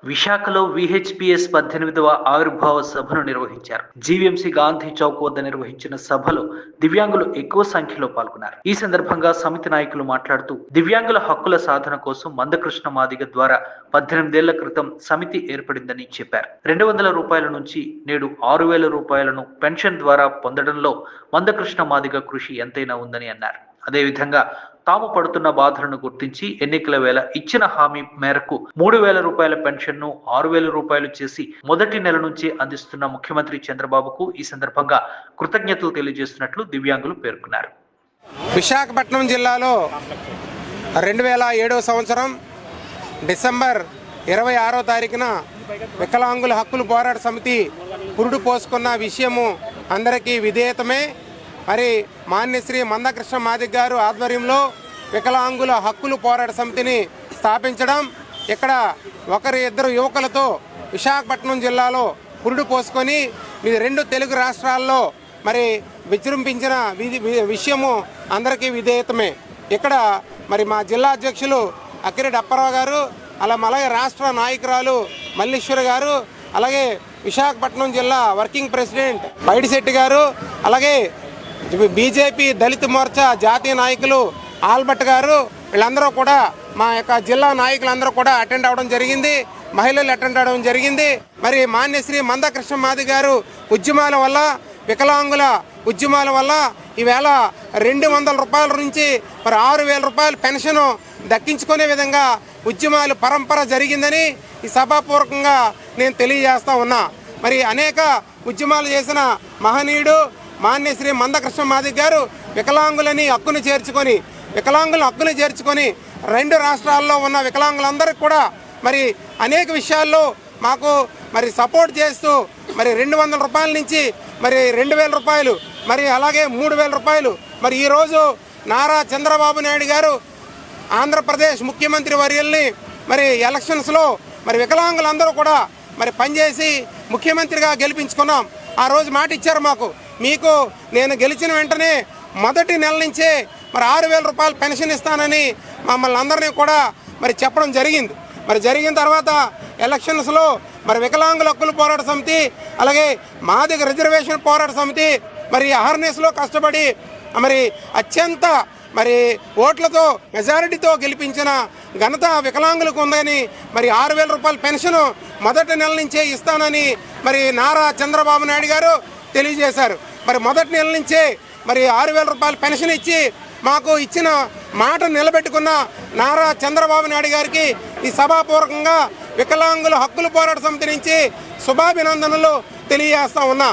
విశాఖలో విహెచ్పిఎస్ 18వ ఆవిర్భావ సభను నిర్వహించారు. జీవీఎంసీ గాంధీ చౌక్ వద్ద నిర్వహించిన సభలో దివ్యాంగులు ఎక్కువ సంఖ్యలో పాల్గొన్నారు. ఈ సందర్భంగా సమితి నాయకులు మాట్లాడుతూ దివ్యాంగుల హక్కుల సాధన కోసం మందకృష్ణ మాదిగ ద్వారా 18 ఏళ్ల క్రితం సమితి ఏర్పడిందని చెప్పారు. 200 రూపాయల నుంచి నేడు 6,000 రూపాయలను పెన్షన్ ద్వారా పొందడంలో మందకృష్ణ మాదిగ కృషి ఎంతైనా ఉందని అన్నారు. అదేవిధంగా తాము పడుతున్న బాధలను గుర్తించి ఎన్నికల వేళ ఇచ్చిన హామీ మేరకు 3,000 రూపాయల పెన్షన్ ను 6,000 రూపాయలు చేసి మొదటి నెల నుంచి అందిస్తున్న ముఖ్యమంత్రి చంద్రబాబుకు ఈ సందర్భంగా కృతజ్ఞతలు తెలియజేస్తున్నట్లు దివ్యాంగులు పేర్కొన్నారు. విశాఖపట్నం జిల్లాలో 2007 సంవత్సరం డిసెంబర్ 26వ తారీఖున వికలాంగుల హక్కుల పోరాట సమితి పురుడు పోసుకున్న విషయము అందరికీ విధేయతమే. మరి మాన్యశ్రీ మందకృష్ణ మాదిగ గారు ఆధ్వర్యంలో వికలాంగుల హక్కులు పోరాట సమితిని స్థాపించడం, ఇక్కడ ఇద్దరు యువకులతో విశాఖపట్నం జిల్లాలో పురుడు పోసుకొని 2 తెలుగు రాష్ట్రాల్లో మరి విజృంభించిన విషయము అందరికీ విధేయతమే. ఇక్కడ మరి మా జిల్లా అధ్యక్షులు అక్కిరెడ్డి అప్పారావు గారు, అలాగే రాష్ట్ర నాయకురాలు మల్లీశ్వరి గారు, అలాగే విశాఖపట్నం జిల్లా వర్కింగ్ ప్రెసిడెంట్ పైడిశెట్టి గారు, అలాగే బీజేపీ దళిత మోర్చా జాతీయ నాయకులు ఆల్బర్ట్ గారు, వీళ్ళందరూ కూడా మా యొక్క జిల్లా నాయకులందరూ కూడా అటెండ్ అవ్వడం జరిగింది. మహిళలు అటెండ్ అవ్వడం జరిగింది. మరి మాన్యశ్రీ మందకృష్ణ మాదిగ గారు ఉద్యమాల వల్ల, వికలాంగుల ఉద్యమాల వల్ల ఈవేళ 200 రూపాయల నుంచి మరి 6,000 రూపాయల పెన్షన్ దక్కించుకునే విధంగా ఉద్యమాలు పరంపర జరిగిందని ఈ సభాపూర్వకంగా నేను తెలియజేస్తా ఉన్నా. మరి అనేక ఉద్యమాలు చేసిన మహనీయుడు మాన్యశ్రీ మందకృష్ణ మాదిగ గారు వికలాంగుల హక్కును చేర్చుకొని 2 రాష్ట్రాల్లో ఉన్న వికలాంగులందరికీ కూడా మరి అనేక విషయాల్లో మాకు మరి సపోర్ట్ చేస్తూ మరి 200 రూపాయల నుంచి మరి 2,000 రూపాయలు, మరి అలాగే 3,000 రూపాయలు. మరి ఈరోజు నారా చంద్రబాబు నాయుడు గారు ఆంధ్రప్రదేశ్ ముఖ్యమంత్రి వర్యుల్ని మరి ఎలక్షన్స్లో మరి వికలాంగులందరూ కూడా మరి పనిచేసి ముఖ్యమంత్రిగా గెలిపించుకున్నాం. ఆ రోజు మాట ఇచ్చారు మాకు, మీకు నేను గెలిచిన వెంటనే మొదటి నెల నుంచే మరి 6,000 రూపాయలు పెన్షన్ ఇస్తానని మమ్మల్ని అందరినీ కూడా మరి చెప్పడం జరిగింది. మరి జరిగిన తర్వాత ఎలక్షన్స్లో మరి వికలాంగుల హక్కుల పోరాట సమితి, అలాగే మాదిగ రిజర్వేషన్ పోరాట సమితి మరి అహర్నెస్లో కష్టపడి మరి అత్యంత మరి ఓట్లతో మెజారిటీతో గెలిపించిన ఘనత వికలాంగులకు ఉందని మరి 6,000 రూపాయల పెన్షన్ మొదటి నెల నుంచే ఇస్తానని మరి నారా చంద్రబాబు నాయుడు గారు తెలియజేశారు. మరి మొదటి నెల నుంచే మరి 6,000 రూపాయల పెన్షన్ ఇచ్చి మాకు ఇచ్చిన మాట నిలబెట్టుకున్న నారా చంద్రబాబు నాయుడు గారికి ఈ సభాపూర్వకంగా వికలాంగుల హక్కుల పోరాట సమితి నుంచి శుభాభినందనలు తెలియజేస్తా ఉన్నా.